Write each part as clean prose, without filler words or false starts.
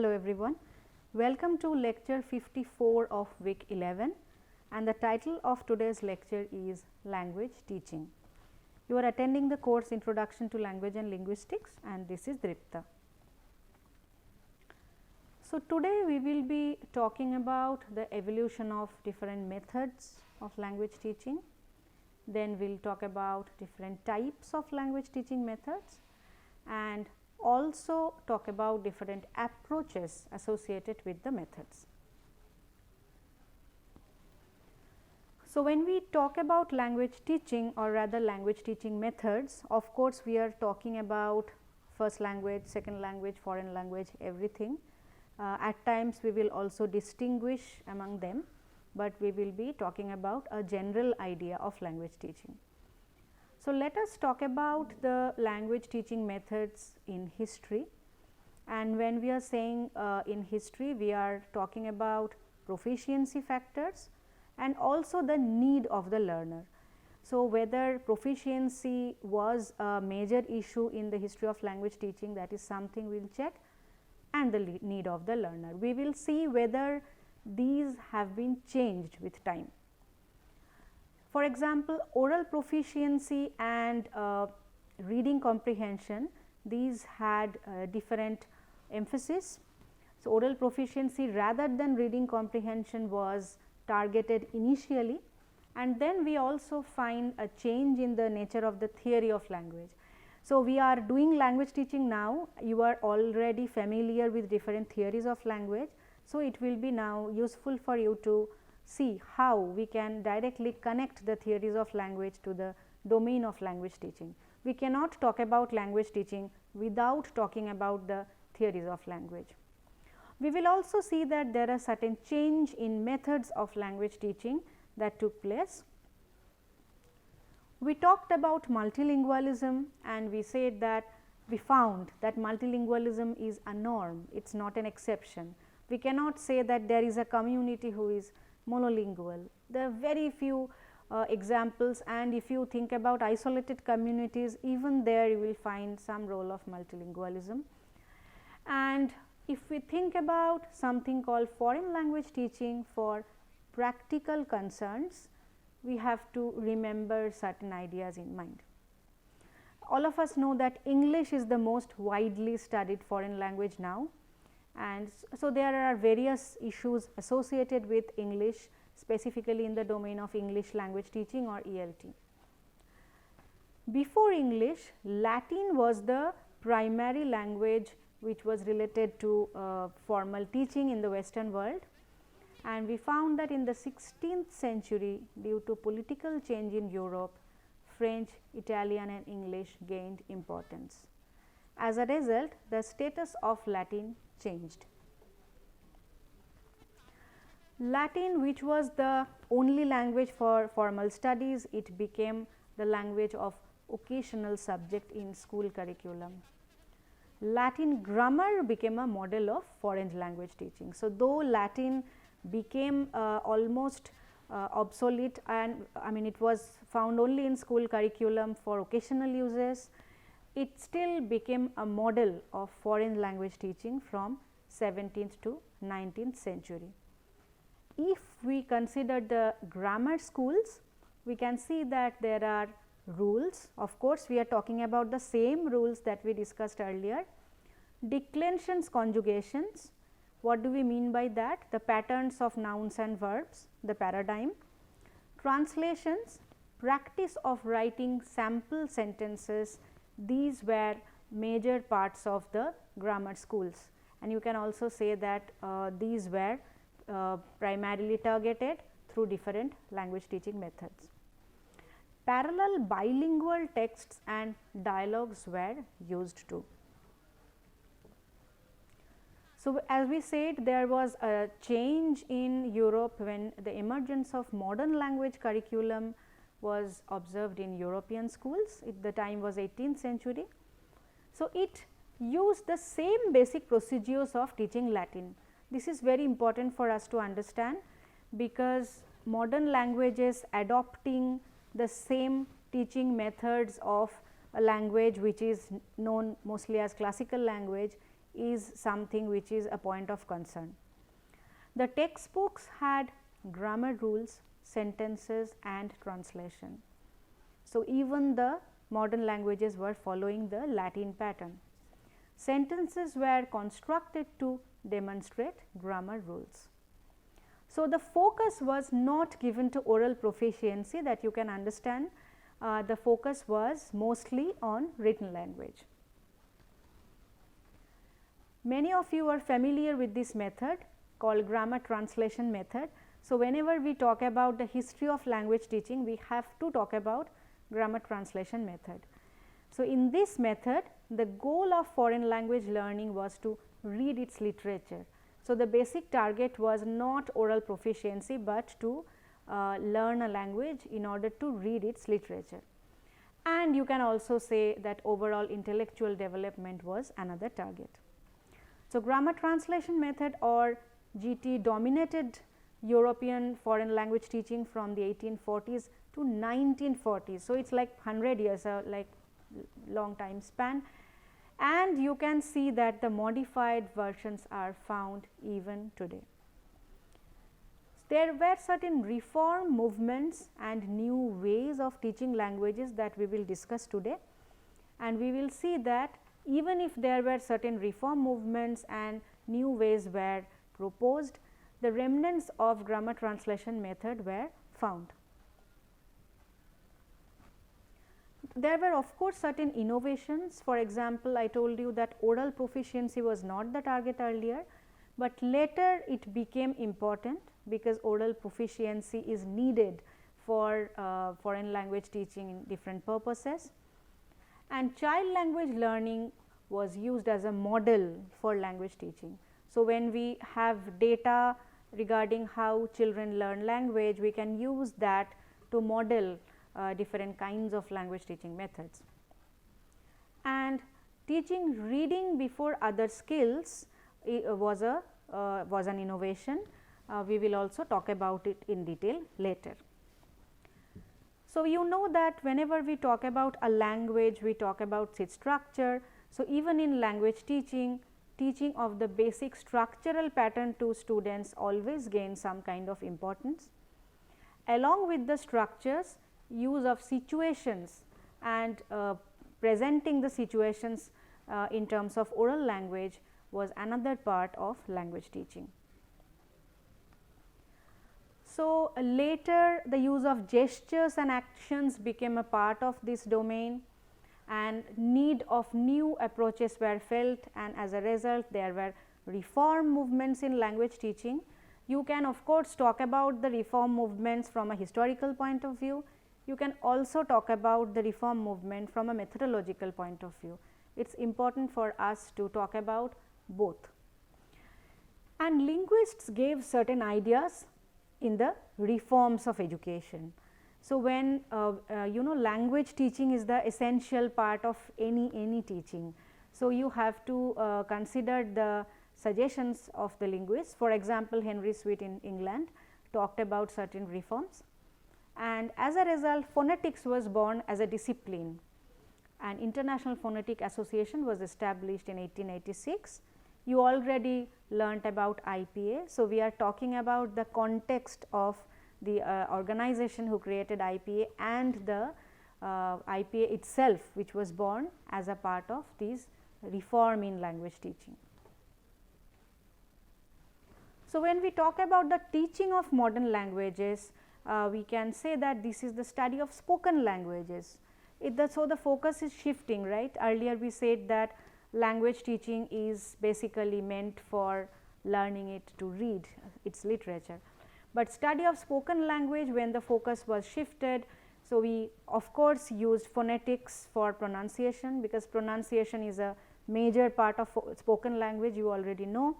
Hello everyone, welcome to lecture 54 of week 11 and the title of today's lecture is Language Teaching. You are attending the course Introduction to Language and Linguistics and this is Dripta. So, today we will be talking about the evolution of different methods of language teaching, then we will talk about different types of language teaching methods and also talk about different approaches associated with the methods. So, when we talk about language teaching or rather language teaching methods, of course, we are talking about first language, second language, foreign language, everything. At times we will also distinguish among them, but we will be talking about a general idea of language teaching. So, let us talk about the language teaching methods in history, and when we are saying in history, we are talking about proficiency factors and also the need of the learner. So, whether proficiency was a major issue in the history of language teaching, that is something we will check, and the need of the learner. We will see whether these have been changed with time. For example, oral proficiency and reading comprehension, these had different emphasis. So, oral proficiency rather than reading comprehension was targeted initially, and then we also find a change in the nature of the theory of language. So, we are doing language teaching now, you are already familiar with different theories of language. So, it will be now useful for you to see how we can directly connect the theories of language to the domain of language teaching. We cannot talk about language teaching without talking about the theories of language. We will also see that there are certain change in methods of language teaching that took place. We talked about multilingualism and we said that we found that multilingualism is a norm, it is not an exception. We cannot say that there is a community who is monolingual. There are very few examples, and if you think about isolated communities, even there you will find some role of multilingualism. And if we think about something called foreign language teaching for practical concerns, we have to remember certain ideas in mind. All of us know that English is the most widely studied foreign language now, and so there are various issues associated with English, specifically in the domain of English language teaching or ELT. Before English, Latin was the primary language which was related to formal teaching in the Western world, and we found that in the 16th century, due to political change in Europe, French, Italian and English gained importance. As a result, the status of Latin changed. Latin, which was the only language for formal studies, it became the language of occasional subject in school curriculum. Latin grammar became a model of foreign language teaching. So, though Latin became almost obsolete, and I mean it was found only in school curriculum for occasional uses, it still became a model of foreign language teaching from 17th to 19th century. If we consider the grammar schools, we can see that there are rules. Of course, we are talking about the same rules that we discussed earlier. Declensions, conjugations. What do we mean by that? The patterns of nouns and verbs, the paradigm. Translations, practice of writing sample sentences, these were major parts of the grammar schools, and you can also say that these were primarily targeted through different language teaching methods. Parallel bilingual texts and dialogues were used too. So, as we said, there was a change in Europe when the emergence of modern language curriculum was observed in European schools. The time was 18th century. So, it used the same basic procedures of teaching Latin. This is very important for us to understand, because modern languages adopting the same teaching methods of a language which is known mostly as classical language is something which is a point of concern. The textbooks had grammar rules, sentences and translation. So, even the modern languages were following the Latin pattern. Sentences were constructed to demonstrate grammar rules. So, the focus was not given to oral proficiency, that you can understand. The focus was mostly on written language. Many of you are familiar with this method called grammar translation method. So, whenever we talk about the history of language teaching, we have to talk about grammar translation method. So, in this method, the goal of foreign language learning was to read its literature. So, the basic target was not oral proficiency, but to learn a language in order to read its literature. And you can also say that overall intellectual development was another target. So, grammar translation method or GT dominated European foreign language teaching from the 1840s to 1940s. So, it is like 100 years, like long time span, and you can see that the modified versions are found even today. There were certain reform movements and new ways of teaching languages that we will discuss today, and we will see that even if there were certain reform movements and new ways were proposed, the remnants of grammar translation method were found. There were of course certain innovations. For example, I told you that oral proficiency was not the target earlier, but later it became important because oral proficiency is needed for foreign language teaching in different purposes, and child language learning was used as a model for language teaching. So, when we have data regarding how children learn language, we can use that to model different kinds of language teaching methods. And teaching reading before other skills was an innovation. We will also talk about it in detail later. So, you know that whenever we talk about a language, we talk about its structure. So, even in language teaching, teaching of the basic structural pattern to students always gains some kind of importance. Along with the structures, use of situations and presenting the situations in terms of oral language was another part of language teaching. So, later the use of gestures and actions became a part of this domain, and need of new approaches were felt, and as a result there were reform movements in language teaching. You can of course talk about the reform movements from a historical point of view. You can also talk about the reform movement from a methodological point of view. It is important for us to talk about both. And linguists gave certain ideas in the reforms of education. So, when you know, language teaching is the essential part of any teaching. So, you have to consider the suggestions of the linguists. For example, Henry Sweet in England talked about certain reforms, and as a result phonetics was born as a discipline. An International Phonetic Association was established in 1886. You already learnt about IPA. So, we are talking about the context of the organization who created IPA and the IPA itself, which was born as a part of these reform in language teaching. So, when we talk about the teaching of modern languages, we can say that this is the study of spoken languages. So, the focus is shifting, right. Earlier we said that language teaching is basically meant for learning it to read its literature, but study of spoken language, when the focus was shifted. So, we of course used phonetics for pronunciation, because pronunciation is a major part of spoken language, you already know.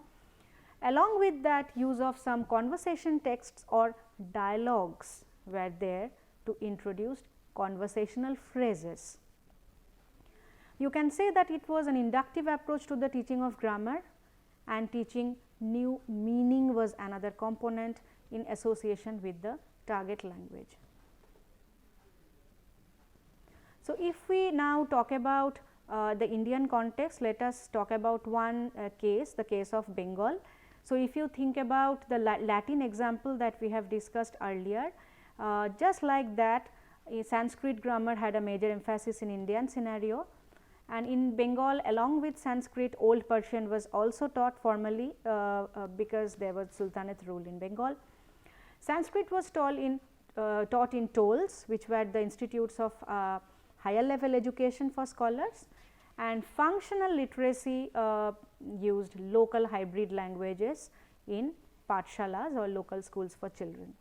Along with that, use of some conversation texts or dialogues were there to introduce conversational phrases. You can say that it was an inductive approach to the teaching of grammar, and teaching new meaning was another component in association with the target language. So, if we now talk about the Indian context, let us talk about one case, the case of Bengal. So, if you think about the Latin example that we have discussed earlier, just like that Sanskrit grammar had a major emphasis in Indian scenario, and in Bengal along with Sanskrit, Old Persian was also taught formally because there was Sultanate rule in Bengal. Sanskrit was taught in tolls, which were the institutes of higher level education for scholars, and functional literacy used local hybrid languages in pathshalas or local schools for children.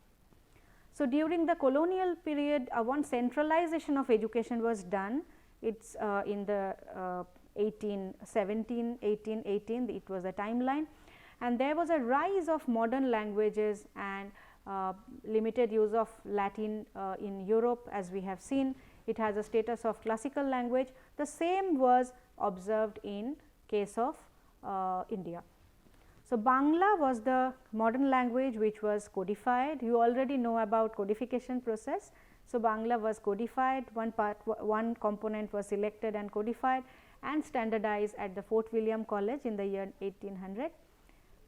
So, during the colonial period, one centralization of education was done. It is in the 1817, 1818, it was a timeline, and there was a rise of modern languages and limited use of Latin in Europe, as we have seen. It has a status of classical language. The same was observed in case of India. So, Bangla was the modern language which was codified. You already know about codification process. So, Bangla was codified, one component was selected and codified and standardized at the Fort William College in the year 1800,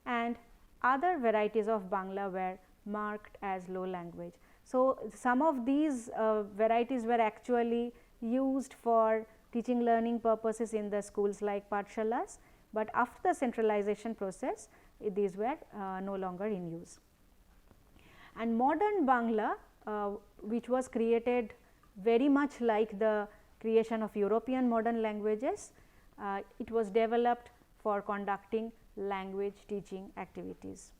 and other varieties of Bangla were marked as low language. So, some of these varieties were actually used for teaching learning purposes in the schools like pathshalas, but after the centralization process these were no longer in use. And modern Bangla, which was created very much like the creation of European modern languages, it was developed for conducting language teaching activities.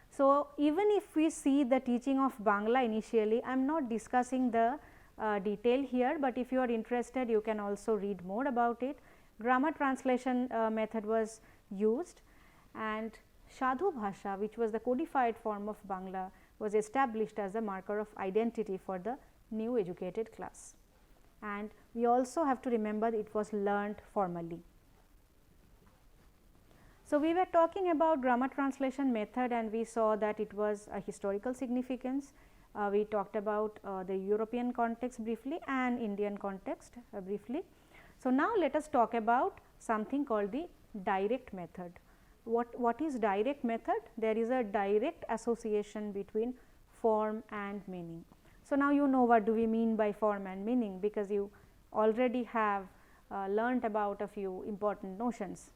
So, even if we see the teaching of Bangla initially, I am not discussing the detail here, but if you are interested you can also read more about it. Grammar translation method was used, and Sadhu Bhasha, which was the codified form of Bangla, was established as a marker of identity for the new educated class. And we also have to remember it was learnt formally. So, we were talking about grammar translation method, and we saw that it was a historical significance. We talked about the European context briefly and Indian context briefly. So, now let us talk about something called the direct method. What is direct method? There is a direct association between form and meaning. So, now you know what do we mean by form and meaning, because you already have learnt about a few important notions.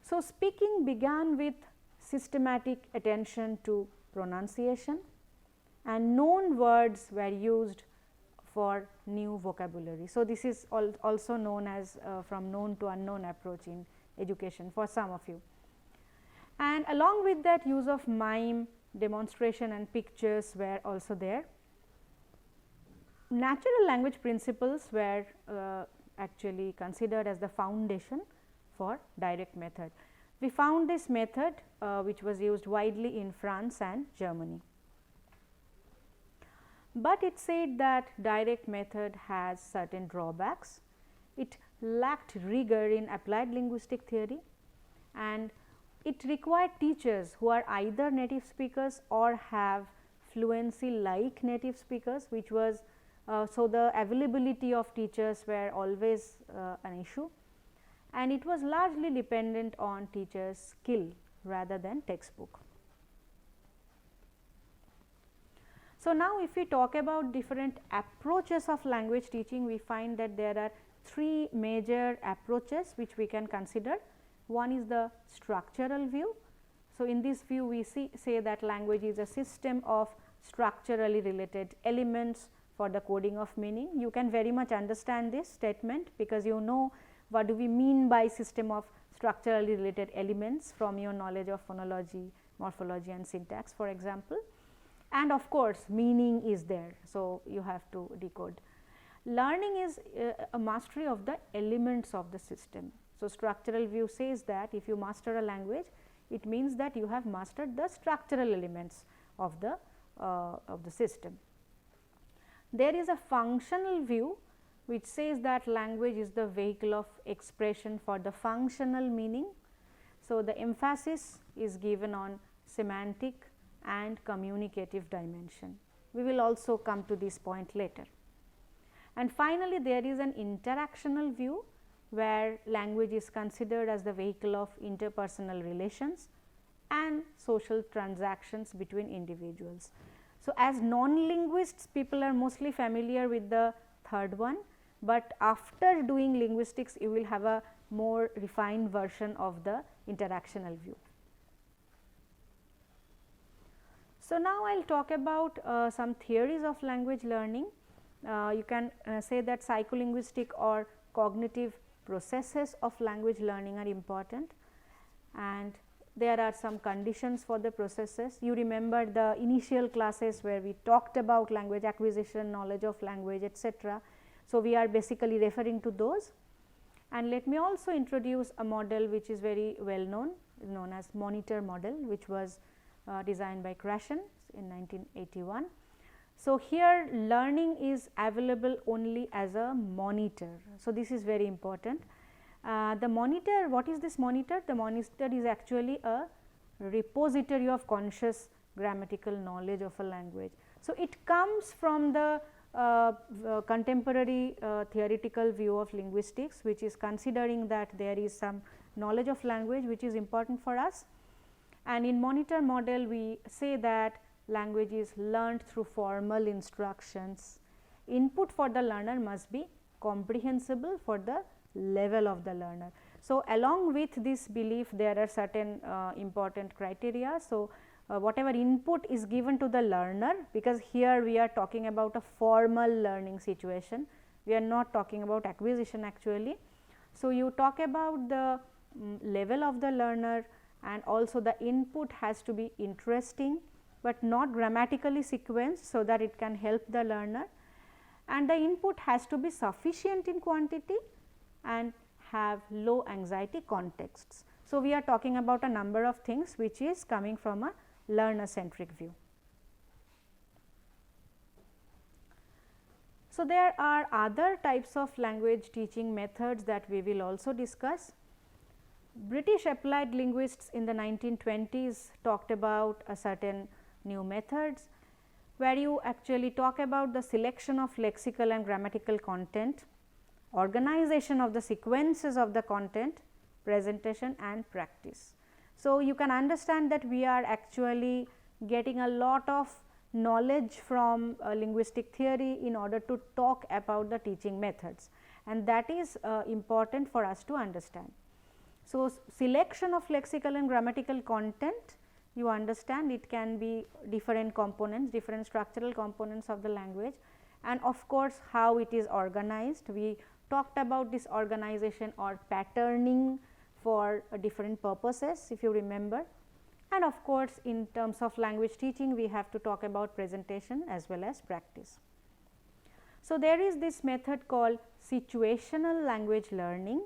So, speaking began with systematic attention to pronunciation, and known words were used for new vocabulary. So, this is also known as from known to unknown approach in education for some of you. And along with that, use of mime, demonstration and pictures were also there. Natural language principles were actually considered as the foundation for direct method. We found this method which was used widely in France and Germany. But it said that direct method has certain drawbacks. It lacked rigor in applied linguistic theory, and it required teachers who are either native speakers or have fluency like native speakers, which was so the availability of teachers were always an issue, and it was largely dependent on teachers' skill rather than textbook. So, now if we talk about different approaches of language teaching, we find that there are three major approaches which we can consider. One is the structural view. So, in this view we say that language is a system of structurally related elements for the coding of meaning. You can very much understand this statement, because you know what do we mean by system of structurally related elements from your knowledge of phonology, morphology and syntax, for example. And of course, meaning is there. So, you have to decode. Learning is a mastery of the elements of the system. So, structural view says that if you master a language, it means that you have mastered the structural elements of the system. There is a functional view which says that language is the vehicle of expression for the functional meaning. So, the emphasis is given on semantic and communicative dimension. We will also come to this point later. And finally, there is an interactional view where language is considered as the vehicle of interpersonal relations and social transactions between individuals. So, as non-linguists, people are mostly familiar with the third one, but after doing linguistics you will have a more refined version of the interactional view. So, now I will talk about some theories of language learning. You can say that psycholinguistic or cognitive processes of language learning are important, and there are some conditions for the processes. You remember the initial classes where we talked about language acquisition, knowledge of language, etc. So, we are basically referring to those, and let me also introduce a model which is very well known as monitor model, which was designed by Krashen in 1981. So, here learning is available only as a monitor. So, this is very important. The monitor, what is this monitor? The monitor is actually a repository of conscious grammatical knowledge of a language. So, it comes from the contemporary theoretical view of linguistics, which is considering that there is some knowledge of language which is important for us. And in monitor model we say that language is learned through formal instructions. Input for the learner must be comprehensible for the level of the learner. So, along with this belief there are certain important criteria. So, whatever input is given to the learner, because here we are talking about a formal learning situation, we are not talking about acquisition actually. So, you talk about the level of the learner, and also the input has to be interesting, but not grammatically sequenced, so that it can help the learner, and the input has to be sufficient in quantity and have low anxiety contexts. So, we are talking about a number of things which is coming from a learner centric view. So, there are other types of language teaching methods that we will also discuss. British applied linguists in the 1920s talked about a certain new methods, where you actually talk about the selection of lexical and grammatical content, organization of the sequences of the content, presentation and practice. So, you can understand that we are actually getting a lot of knowledge from linguistic theory in order to talk about the teaching methods, and that is important for us to understand. So, selection of lexical and grammatical content, you understand it can be different components, different structural components of the language, and of course, how it is organized. We talked about this organization or patterning for different purposes, if you remember, and of course, in terms of language teaching we have to talk about presentation as well as practice. So, there is this method called situational language learning,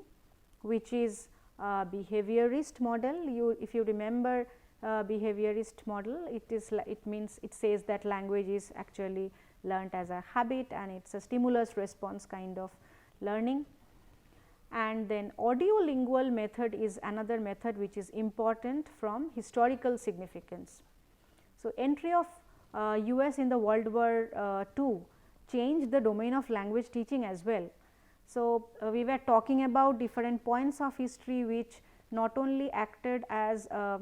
which is behaviorist model. If you remember behaviorist model, it says that language is actually learnt as a habit and it is a stimulus response kind of learning. And then audiolingual method is another method which is important from historical significance. So, entry of US in the World War II changed the domain of language teaching as well. So, we were talking about different points of history which not only acted as a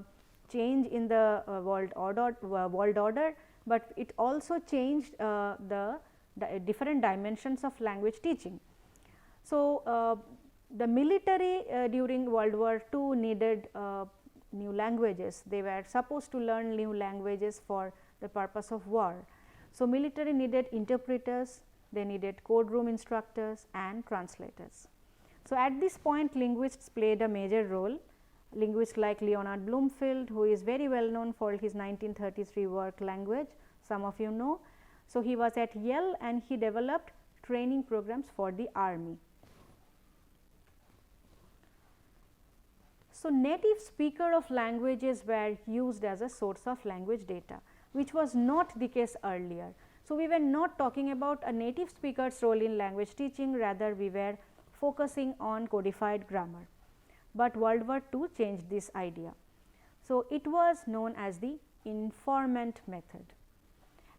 change in the world order, but it also changed the different dimensions of language teaching. So, the military during World War II needed new languages. They were supposed to learn new languages for the purpose of war. So, military needed interpreters, they needed code room instructors and translators. So, at this point linguists played a major role. Linguists like Leonard Bloomfield, who is very well known for his 1933 work Language, some of you know. So, he was at Yale and he developed training programs for the army. So, native speaker of languages were used as a source of language data, which was not the case earlier. So, we were not talking about a native speaker's role in language teaching, rather we were focusing on codified grammar, but World War II changed this idea. So, it was known as the informant method.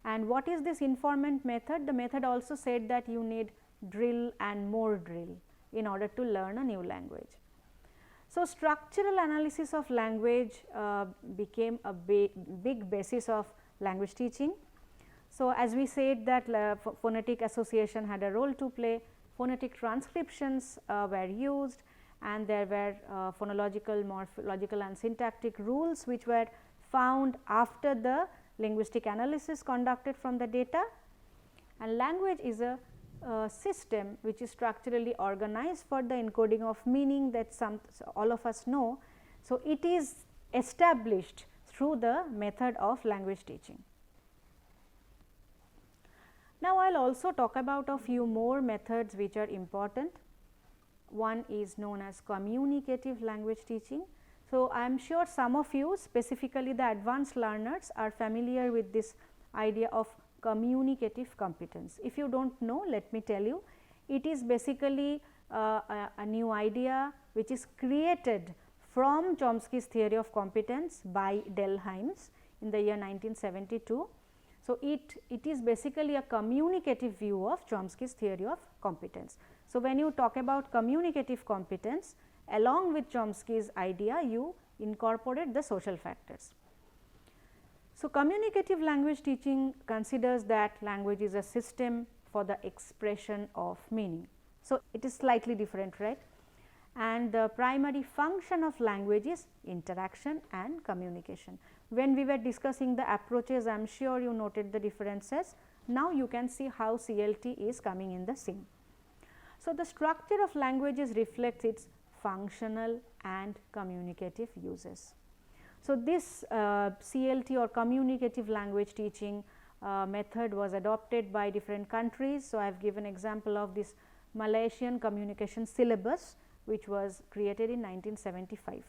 And what is this informant method? The method also said that you need drill and more drill in order to learn a new language. So, structural analysis of language became a big basis of language teaching. So, as we said that phonetic association had a role to play, phonetic transcriptions were used, and there were phonological, morphological and syntactic rules which were found after the linguistic analysis conducted from the data. And language is a system which is structurally organized for the encoding of meaning that all of us know. So, it is established through the method of language teaching. Now, I will also talk about a few more methods which are important. One is known as communicative language teaching. So, I am sure some of you, specifically the advanced learners, are familiar with this idea of communicative competence. If you do not know, let me tell you, it is basically a new idea which is created from Chomsky's theory of competence by Delheims in the year 1972. So, it is basically a communicative view of Chomsky's theory of competence. So, when you talk about communicative competence, along with Chomsky's idea, you incorporate the social factors. So, communicative language teaching considers that language is a system for the expression of meaning. So, it is slightly different, right? And the primary function of language is interaction and communication. When we were discussing the approaches, I am sure you noted the differences. Now, you can see how CLT is coming in the scene. So, the structure of languages reflects its functional and communicative uses. So, this CLT or communicative language teaching method was adopted by different countries. So, I have given example of this Malaysian communication syllabus which was created in 1975.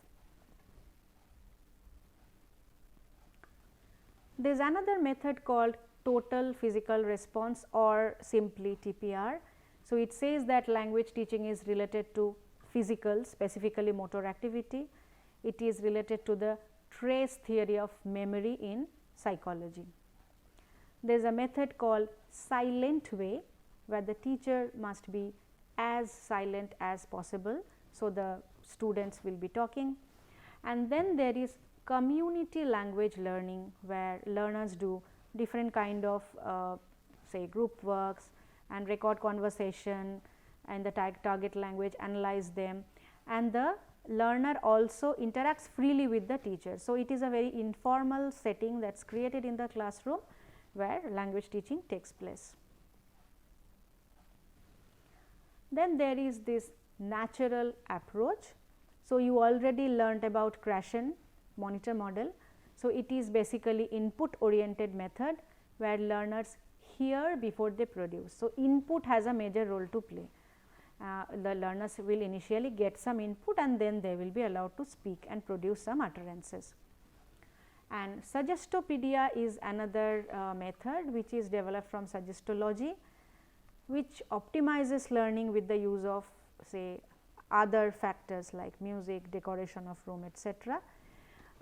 There is another method called total physical response or simply TPR. So, it says that language teaching is related to physical, specifically motor activity. It is related to the trace theory of memory in psychology. There is a method called silent way, where the teacher must be as silent as possible. So, the students will be talking, and then there is community language learning, where learners do different kind of say group works and record conversation and the target language, analyze them, and the learner also interacts freely with the teacher. So, it is a very informal setting that is created in the classroom where language teaching takes place. Then there is this natural approach. So, you already learnt about Krashen monitor model. So, it is basically input oriented method where learners hear before they produce. So, input has a major role to play. The learners will initially get some input and then they will be allowed to speak and produce some utterances. And Suggestopedia is another method which is developed from Suggestology, which optimizes learning with the use of say other factors like music, decoration of room, etc.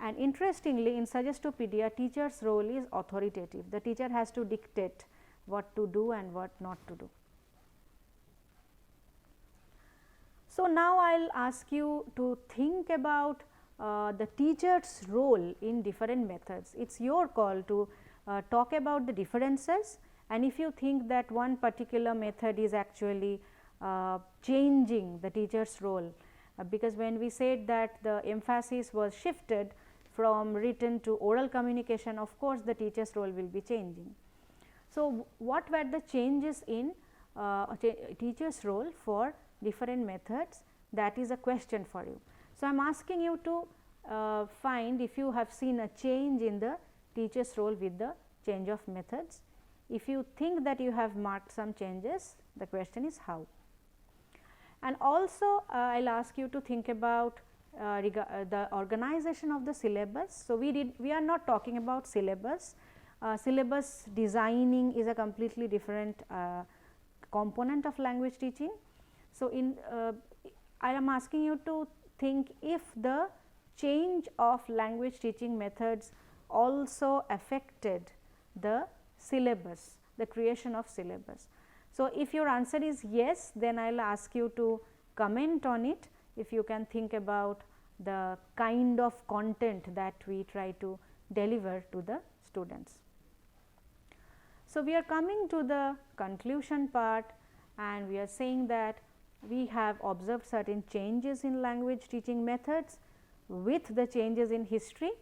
And interestingly, in Suggestopedia, teacher's role is authoritative. The teacher has to dictate what to do and what not to do. So, now I will ask you to think about the teacher's role in different methods. It is your call to talk about the differences, and if you think that one particular method is actually changing the teacher's role, because when we said that the emphasis was shifted from written to oral communication, of course, the teacher's role will be changing. So, what were the changes in teacher's role for different methods? That is a question for you. So, I am asking you to find if you have seen a change in the teacher's role with the change of methods. If you think that you have marked some changes, the question is how. And also I will ask you to think about the organization of the syllabus. So, we are not talking about syllabus. Syllabus designing is a completely different component of language teaching. So, I am asking you to think if the change of language teaching methods also affected the syllabus, the creation of syllabus. So, if your answer is yes, then I will ask you to comment on it if you can think about the kind of content that we try to deliver to the students. So, we are coming to the conclusion part, and we are saying that we have observed certain changes in language teaching methods with the changes in history,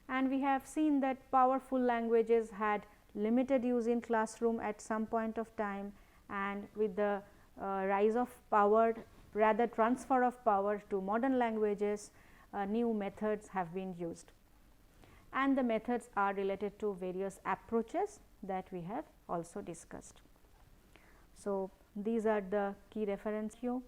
and we have seen that powerful languages had limited use in classroom at some point of time, and with the rise of power, rather transfer of power to modern languages, new methods have been used, and the methods are related to various approaches that we have also discussed. So, these are the key reference here.